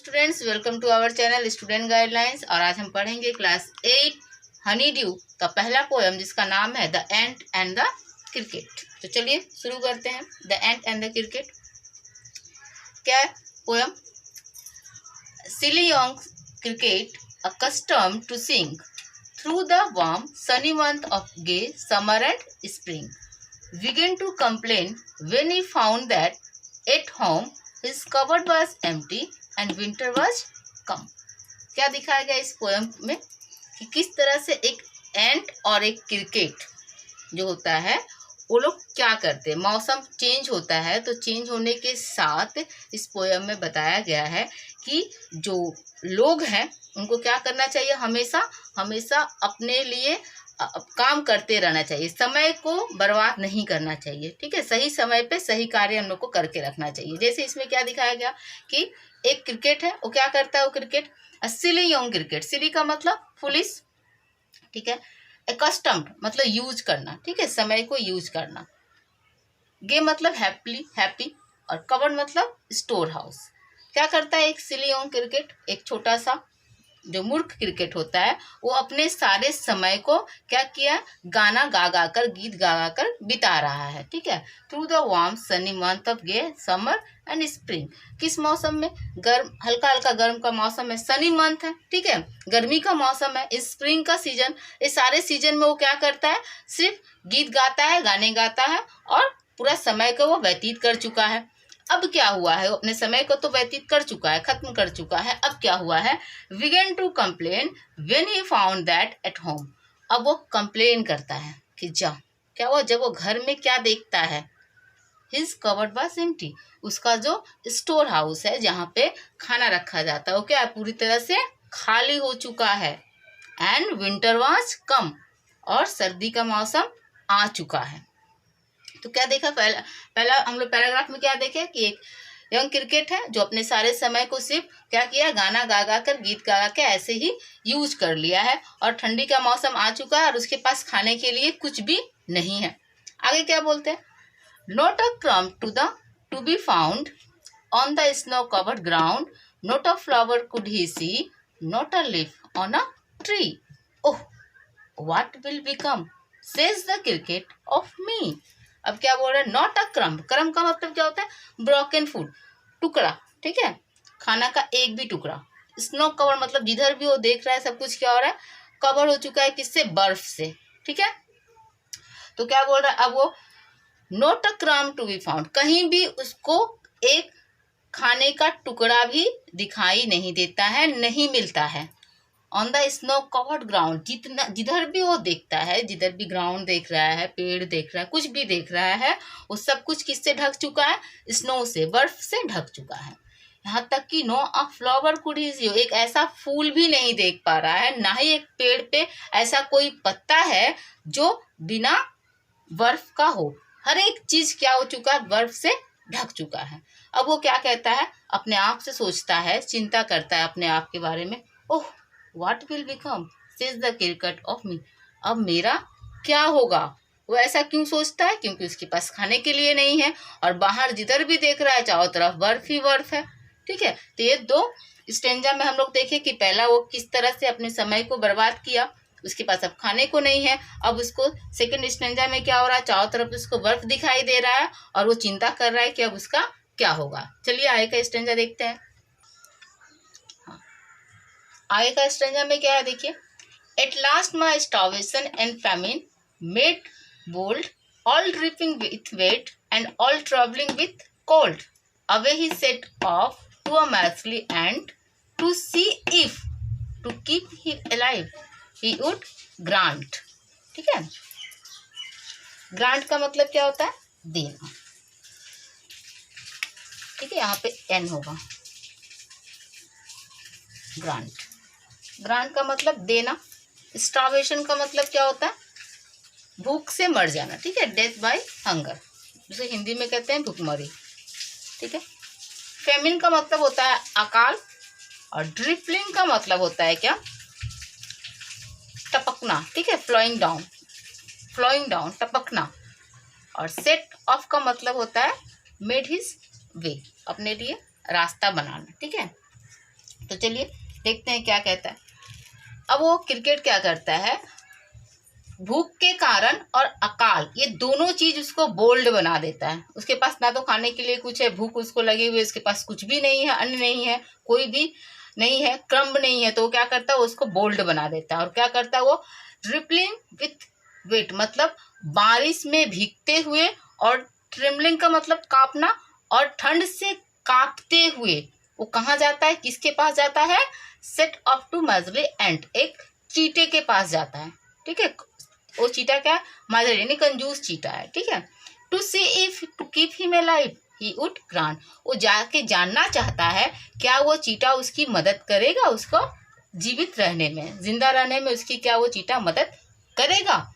Students, welcome to our channel student guidelines. और आज हम पढ़ेंगे क्लास 8 हनी ड्यू का पहला पोएम जिसका नाम है the ant and the cricket. तो चलिए शुरू करते हैं। The ant and the cricket क्या है poem? Silly young cricket accustomed to sing through the warm sunny month of gay summer and spring began to complain when he found that at home his cupboard was empty and winter was come। क्या दिखाया गया इस poem में कि किस तरह से एक एंट और एक क्रिकेट जो होता है वो लोग क्या करते हैं। मौसम चेंज होता है तो चेंज होने के साथ इस पोएम में बताया गया है कि जो लोग हैं उनको क्या करना चाहिए, हमेशा हमेशा अपने लिए काम करते रहना चाहिए, समय को बर्बाद नहीं करना चाहिए। ठीक है, सही समय पे सही कार्य हम लोग को करके रखना चाहिए। जैसे इसमें क्या दिखाया गया कि एक क्रिकेट है, वो क्या करता है, वो क्रिकेट सिली यंग क्रिकेट। सिली का मतलब फुलिश, ठीक है। एकस्टम्ड मतलब यूज करना, ठीक है, समय को यूज करना। गे मतलब हैप्पी हैप्पी, और कवर्ड मतलब स्टोर हाउस। क्या करता है एक सिली यंग क्रिकेट, एक छोटा सा जो मूर्ख क्रिकेट होता है वो अपने सारे समय को क्या किया, गाना गा गा कर, गीत गा गा कर बिता रहा है। ठीक है, through the warm sunny month of gay summer and spring. किस मौसम में? गर्म, हल्का हल्का गर्म का मौसम है, सनी मंथ है, ठीक है, गर्मी का मौसम है, स्प्रिंग का सीजन। इस सारे सीजन में वो क्या करता है, सिर्फ गीत गाता है, गाने गाता है और पूरा समय को वो व्यतीत कर चुका है। अब क्या हुआ है, वो अपने समय को तो व्यतीत कर चुका है, खत्म कर चुका है। अब क्या हुआ है, began to complain when he found that at home. अब वो कंप्लेन करता है कि क्या हुआ, जब वो घर में क्या देखता है, हिज कवर्ड वाज एम्प्टी। उसका जो स्टोर हाउस है जहाँ पे खाना रखा जाता है वो क्या है, पूरी तरह से खाली हो चुका है। एंड विंटर वाज कम, और सर्दी का मौसम आ चुका है। तो क्या देखा, पहला हम लोग पैराग्राफ में क्या देखे कि एक यंग क्रिकेट है जो अपने सारे समय को सिर्फ क्या किया, गाना गा गा कर, गीत गा गा के ऐसे ही यूज कर लिया है। और ठंडी का मौसम आ चुका है और उसके पास खाने के लिए कुछ भी नहीं है। आगे क्या बोलते हैं, not a crumb to be found on the snow covered ground, not a flower could he see, not a leaf on a tree. Oh what will become says the cricket of me. अब क्या बोल रहा है, not a crumb. Crumb का मतलब क्या होता है, ब्रोकन फूड, टुकड़ा, ठीक है, खाना का एक भी टुकड़ा। स्नो कवर मतलब जिधर भी वो देख रहा है सब कुछ क्या हो रहा है, कवर हो चुका है, किससे, बर्फ से। ठीक है, तो क्या बोल रहा है, अब वो not a crumb to be found, कहीं भी उसको एक खाने का टुकड़ा भी दिखाई नहीं देता है, नहीं मिलता है। On the snow covered ground, जिधर भी वो देखता है, जिधर भी ग्राउंड देख रहा है, पेड़ देख रहा है, कुछ भी देख रहा है, वो सब कुछ किससे ढक चुका है, स्नो से, बर्फ से ढक चुका है। यहाँ तक कि no a flower could he see, एक ऐसा फूल भी नहीं देख पा रहा है, ना ही एक पेड़ पे ऐसा कोई पत्ता है जो बिना बर्फ का हो। हर एक चीज क्या हो चुका है, बर्फ से ढक चुका है। अब वो क्या कहता है, अपने आप से सोचता है, चिंता करता है अपने आप के बारे में। ओह what will become says the cricket of me. अब मेरा क्या होगा। वो ऐसा क्यों सोचता है, क्योंकि उसके पास खाने के लिए नहीं है और बाहर जिधर भी देख रहा है चारों तरफ बर्फ ही बर्फ है। ठीक है, तो ये दो स्टेंजा में हम लोग देखे कि पहला वो किस तरह से अपने समय को बर्बाद किया, उसके पास अब खाने को नहीं है। अब उसको सेकंड स्टेंजा में क्या हो रहा है, चारों तरफ उसको बर्फ दिखाई दे रहा है और वो चिंता कर रहा है कि अब उसका क्या होगा। चलिए आगे का स्टेंजा देखते हैं। आगे का स्टेंजा में क्या है देखिए, at last my starvation and famine made bold, all dripping with wet and all trembling with cold, away he set off to a miserly and to see if to keep him alive he would grant. ठीक है, grant का मतलब क्या होता है, देना। ठीक है, यहाँ पे एन होगा, ग्रांट, ग्रांट का मतलब देना। स्टार्वेशन का मतलब क्या होता है, भूख से मर जाना। ठीक है, डेथ बाय हंगर, जिसे हिंदी में कहते हैं भूखमरी। ठीक है, फेमिन का मतलब होता है अकाल, और ड्रिपलिंग का मतलब होता है क्या, टपकना। ठीक है, फ्लोइंग डाउन, टपकना। और सेट ऑफ का मतलब होता है मेड हिज वे, अपने लिए रास्ता बनाना। ठीक है, तो चलिए देखते हैं क्या कहता है। अब वो क्रिकेट क्या करता है, भूख के कारण और अकाल ये दोनों चीज उसको बोल्ड बना देता है। उसके पास ना तो खाने के लिए कुछ है, भूख उसको लगी हुई है, उसके पास कुछ भी नहीं है, अन्न नहीं है, कोई भी नहीं है, क्रम्ब नहीं है, तो वो क्या करता है, वो उसको बोल्ड बना देता है। और क्या करता है वो, ट्रिपलिंग विथ वेट मतलब बारिश में भीगते हुए, और ट्रिमलिंग का मतलब कांपना, और ठंड से कांपते हुए वो कहाँ जाता है, किसके पास जाता है, सेट ऑफ टू मजली एंट एक चीटे के पास जाता है। ठीक है, वो चीटा क्या, मजली यानी कंजूस चीटा है। ठीक है, to see if to keep him alive he would grant, वो जाके जानना चाहता है क्या वो चीटा उसकी मदद करेगा, उसको जीवित रहने में, जिंदा रहने में उसकी क्या वो चीटा मदद करेगा।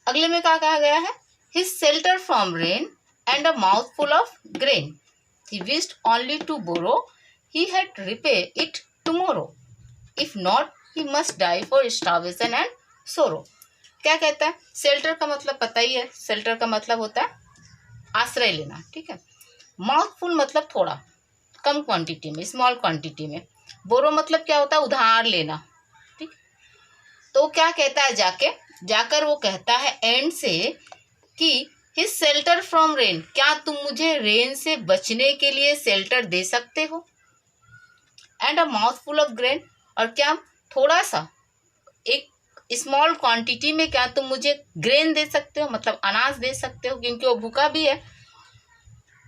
अगले में क्या कहा गया है, his shelter from rain and a mouth full of grain he wished only to borrow he had repay it tomorrow if not he must die for starvation and sorrow. क्या कहता है, शेल्टर का मतलब पता ही है, शेल्टर का मतलब होता है आश्रय लेना। ठीक है, माउथफुल मतलब थोड़ा, कम क्वांटिटी में, स्मॉल क्वांटिटी में। बोरो मतलब क्या होता है, उधार लेना। ठीक, तो क्या कहता है, जाकर वो कहता है एंड से कि हिज शेल्टर फ्रॉम रेन, क्या तुम मुझे रेन से बचने के लिए शेल्टर दे सकते हो, and a mouthful of grain, और क्या थोड़ा सा एक स्मॉल क्वांटिटी में क्या तुम मुझे ग्रेन दे सकते हो, मतलब अनाज दे सकते हो, क्योंकि वो भूखा भी है।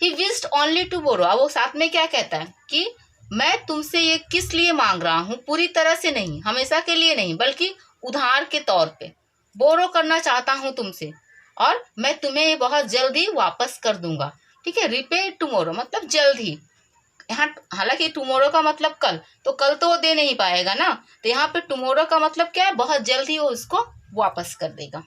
He wished only to borrow, अब वो साथ में क्या कहता है कि मैं तुमसे ये किस लिए मांग रहा हूँ, पूरी तरह से नहीं, हमेशा के लिए नहीं, बल्कि उधार के तौर पे बोरो करना चाहता हूँ तुमसे, और मैं तुम्हें ये बहुत जल्द ही वापस कर दूंगा। ठीक है, रिपे टुमारो मतलब जल्द ही, यहाँ हालांकि टुमारो का मतलब कल, तो कल तो वो दे नहीं पाएगा ना, तो यहाँ पे टुमारो का मतलब क्या है, बहुत जल्द ही वो उसको वापस कर देगा।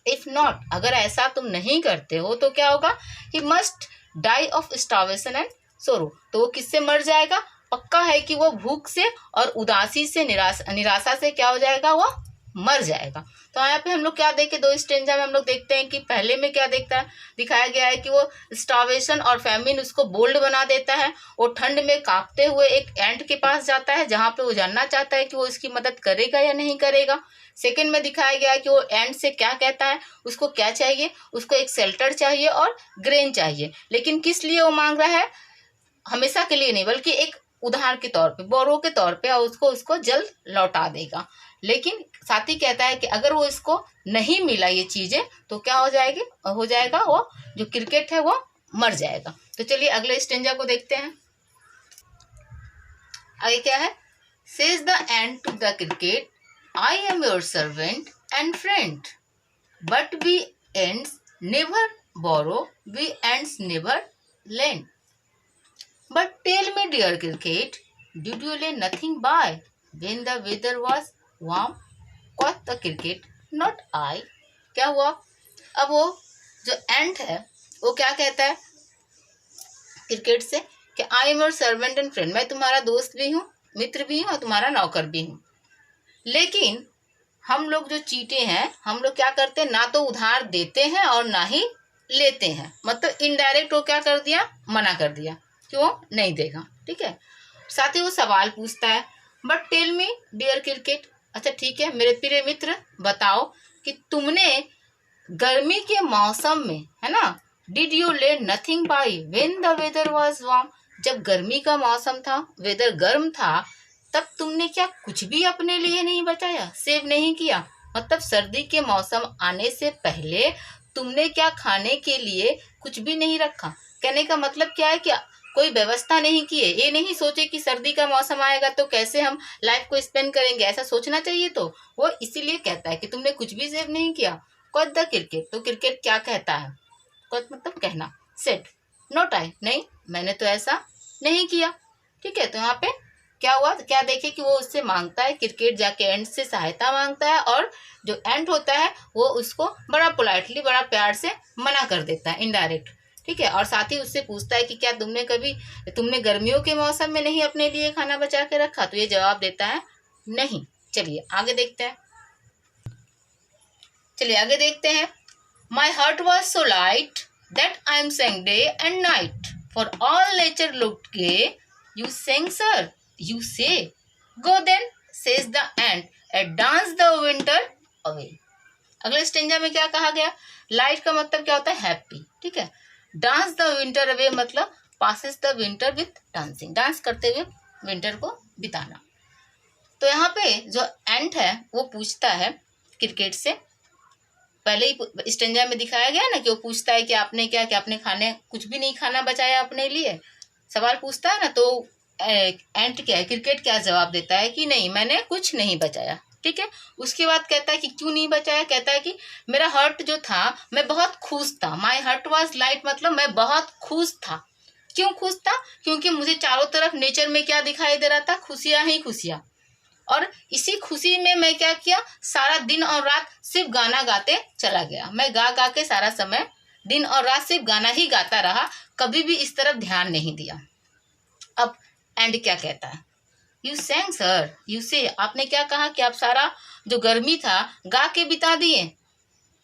इफ नॉट, अगर ऐसा तुम नहीं करते हो तो क्या होगा, he must die of starvation and sorrow, तो वो किससे मर जाएगा, पक्का है कि वो भूख से और उदासी से, निराशा से क्या हो जाएगा, वो मर जाएगा। तो यहाँ पे हम लोग क्या देखे, दो स्टेंजा में हम लोग देखते हैं कि पहले में क्या दिखाया गया है कि वो स्टार्वेशन और फैमिन उसको बोल्ड बना देता है। वो ठंड में कांपते हुए एक एंट के पास जाता है, जहाँ पे वो जानना चाहता है कि वो इसकी मदद करेगा या नहीं करेगा। सेकंड में दिखाया गया है कि वो एंट से क्या कहता है, उसको क्या चाहिए, उसको एक शेल्टर चाहिए और ग्रेन चाहिए, लेकिन किस लिए वो मांग रहा है, हमेशा के लिए नहीं, बल्कि एक उधार के तौर पे, बोरो के तौर पे, और उसको जल्द लौटा देगा। लेकिन साथ ही कहता है कि अगर वो इसको नहीं मिला ये चीजें, तो क्या हो जाएगा वो जो क्रिकेट है वो मर जाएगा। तो चलिए अगले स्टेंजा को देखते हैं। आगे क्या है, says the ant to the cricket, I am your servant and friend, but we ants never borrow, we ants never lend. But tell me, dear cricket, did you lay nothing by when the weather was warm? Quoth the cricket, not I. क्या हुआ, अब वो जो एंट है वो क्या कहता है क्रिकेट से कि आई am your servant and friend, मैं तुम्हारा दोस्त भी हूँ, मित्र भी हूँ और तुम्हारा नौकर भी हूँ। लेकिन हम लोग जो चीटे हैं, हम लोग क्या करते हैं, ना तो उधार देते हैं और ना ही लेते हैं, मतलब इनडायरेक्ट वो क्या कर दिया, मना कर दिया कि वो नहीं देगा। ठीक है, साथ ही वो सवाल पूछता है, but tell me dear cricket, अच्छा ठीक है मेरे प्रिय मित्र, बताओ कि तुमने गर्मी के मौसम में, है ना, did you lay nothing by when the weather was warm, जब गर्मी का मौसम था, वेदर गर्म था, तब तुमने क्या कुछ भी अपने लिए नहीं बचाया, सेव नहीं किया, मतलब सर्दी के मौसम आने से पहले तुमने क्या खाने के लिए कुछ भी नहीं रखा। कहने का मतलब क्या है कि कोई व्यवस्था नहीं की है, ये नहीं सोचे कि सर्दी का मौसम आएगा तो कैसे हम लाइफ को स्पेंड करेंगे, ऐसा सोचना चाहिए। तो वो इसीलिए कहता है कि तुमने कुछ भी सेव नहीं किया। क्वाथ द क्रिकेट, तो क्रिकेट क्या कहता है, क्वाथ मतलब कहना, सेड नॉट आई, नहीं मैंने तो ऐसा नहीं किया। ठीक है, तो यहाँ पे क्या हुआ, क्या देखे कि वो उससे मांगता है, क्रिकेट जाके एंट से सहायता मांगता है, और जो एंट होता है वो उसको बड़ा पोलाइटली, बड़ा प्यार से मना कर देता है इनडायरेक्ट। ठीक है, और साथ ही उससे पूछता है कि क्या तुमने गर्मियों के मौसम में नहीं अपने लिए खाना बचा के रखा, तो ये जवाब देता है नहीं। चलिए आगे देखते हैं। My heart was so light that I am sang day and night, for all nature looked gay, you sang sir You say. Go then, says the ant, and dance the winter away. अगले stanza में क्या कहा गया? Light का मतलब क्या होता है? हैप्पी, ठीक है। डांस द विंटर अवे मतलब passes the winter with dancing, dance करते हुए विंटर को बिताना। तो यहाँ पे जो एंट है वो पूछता है क्रिकेट से, पहले ही स्टेंजा में दिखाया गया ना कि वो पूछता है कि आपने क्या, कि आपने खाने कुछ भी नहीं खाना बचाया अपने लिए, सवाल पूछता है ना। तो एंट क्या है, क्रिकेट क्या जवाब देता है कि नहीं, मैंने कुछ नहीं बचाया, ठीक है। उसके बाद कहता है कि क्यों नहीं बचाया, कहता है कि मेरा हर्ट जो था, मैं बहुत खुश था, माई हर्ट वॉज लाइट मतलब मैं बहुत खुश था। क्यों खुश था? क्योंकि मुझे चारों तरफ नेचर में क्या दिखाई दे रहा था? खुशियां ही खुशियां। और इसी खुशी में मैं क्या किया, सारा दिन और रात सिर्फ गाना गाते चला गया। मैं गा गा के सारा समय दिन और रात सिर्फ गाना ही गाता रहा, कभी भी इस तरफ ध्यान नहीं दिया। अब एंड क्या कहता है? यू सेंग सर, यू से, आपने क्या कहा कि आप सारा जो गर्मी था गा के बिता दिए।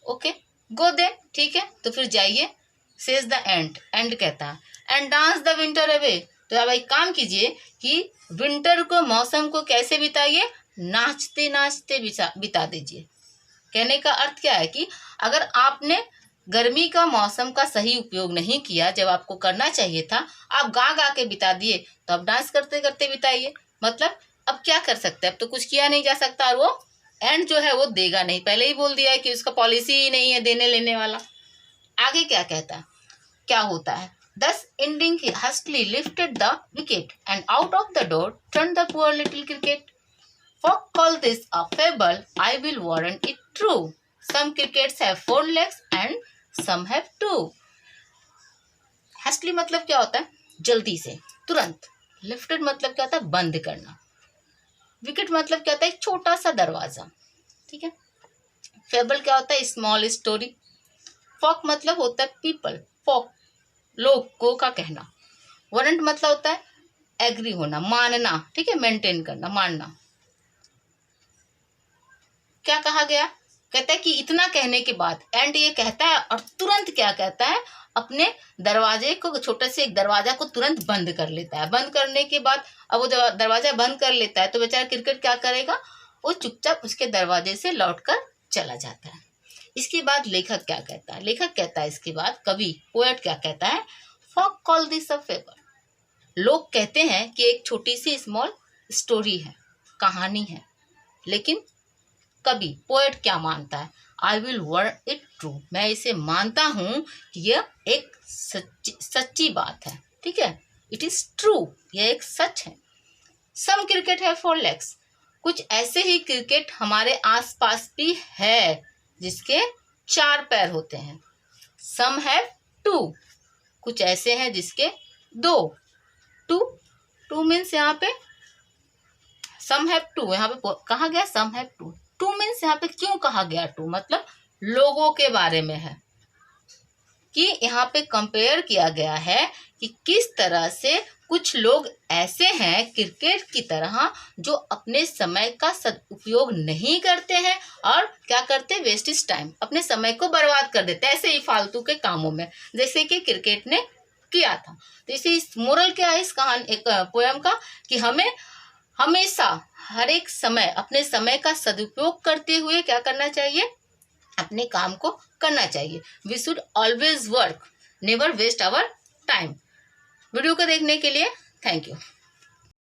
ओके, गो दे, ठीक है, तो फिर जाइए। सेज द एंड कहता है, and dance the winter away, तो अब एक काम कीजिए कि विंटर को, मौसम को कैसे बिताइए? नाचते नाचते बिता दीजिए। कहने का अर्थ क्या है कि अगर आपने गर्मी का मौसम का सही उपयोग नहीं किया, जब आपको करना चाहिए था, आप गा गा के बिता दिए, तो अब डांस करते करते बिताइए। मतलब अब क्या कर सकते हैं, अब तो कुछ किया नहीं जा सकता, और वो एंड जो है वो देगा नहीं, पहले ही बोल दिया है कि उसका पॉलिसी ही नहीं है देने लेने वाला। आगे क्या कहता है, क्या होता है? Thus ending he hastily lifted the wicket and out of the door turned the poor little cricket. Folk call this a fable, I will warrant it true. Some crickets have 4 legs and some have 2. hastily मतलब क्या होता है? जल्दी से, तुरंत। Lifted मतलब क्या होता है? बंद करना। विकेट मतलब क्या होता है? एक छोटा सा दरवाजा, ठीक है। फेबल क्या होता है? Small story. फॉक मतलब होता है पीपल, फॉक लोगों का कहना। वारंट मतलब होता है एग्री होना, मानना, ठीक है, मेंटेन करना, मानना। क्या कहा गया? कहता है कि इतना कहने के बाद एंड ये कहता है, और तुरंत क्या कहता है? अपने दरवाजे को, छोटे से एक दरवाजा को तुरंत बंद कर लेता है। बंद करने के बाद अब वो दरवाजा बंद कर लेता है, तो बेचारा क्रिकेट क्या करेगा? वो चुपचाप उसके दरवाजे से लौटकर चला जाता है। इसके बाद लेखक क्या कहता है? लेखक कहता है इसके बाद, कवि, पोएट क्या कहता है? Folk call this a fable, लोग कहते हैं कि एक छोटी सी स्मॉल स्टोरी है, कहानी है। लेकिन कवि, पोएट क्या मानता है? I will word it true, मैं इसे मानता हूं कि यह एक सच्ची बात है, ठीक है। इट इज ट्रू, यह एक सच है। सम क्रिकेट है 4 legs, कुछ ऐसे ही क्रिकेट हमारे आसपास भी है जिसके 4 पैर होते हैं। सम हैव 2, कुछ ऐसे हैं जिसके 2। टू मीन्स यहाँ पे सम हैव 2, यहाँ पे कहा गया सम हैव 2। 2 मीन्स यहाँ पे क्यों कहा गया 2? मतलब लोगों के बारे में है, कि यहाँ पे कंपेयर किया गया है कि किस तरह से कुछ लोग ऐसे हैं क्रिकेट की तरह जो अपने समय का सदुपयोग नहीं करते हैं, और क्या करते? वेस्टेज टाइम, अपने समय को बर्बाद कर देते हैं ऐसे ही फालतू के कामों में, जैसे कि क्रिकेट ने किया था। तो इसे मोरल क्या है इस कहानी, एक पोयम का, कि हमें हमेशा हर एक समय अपने समय का सदुपयोग करते हुए क्या करना चाहिए? अपने काम को करना चाहिए। We should always work, never waste our time. Video को देखने के लिए थैंक यू।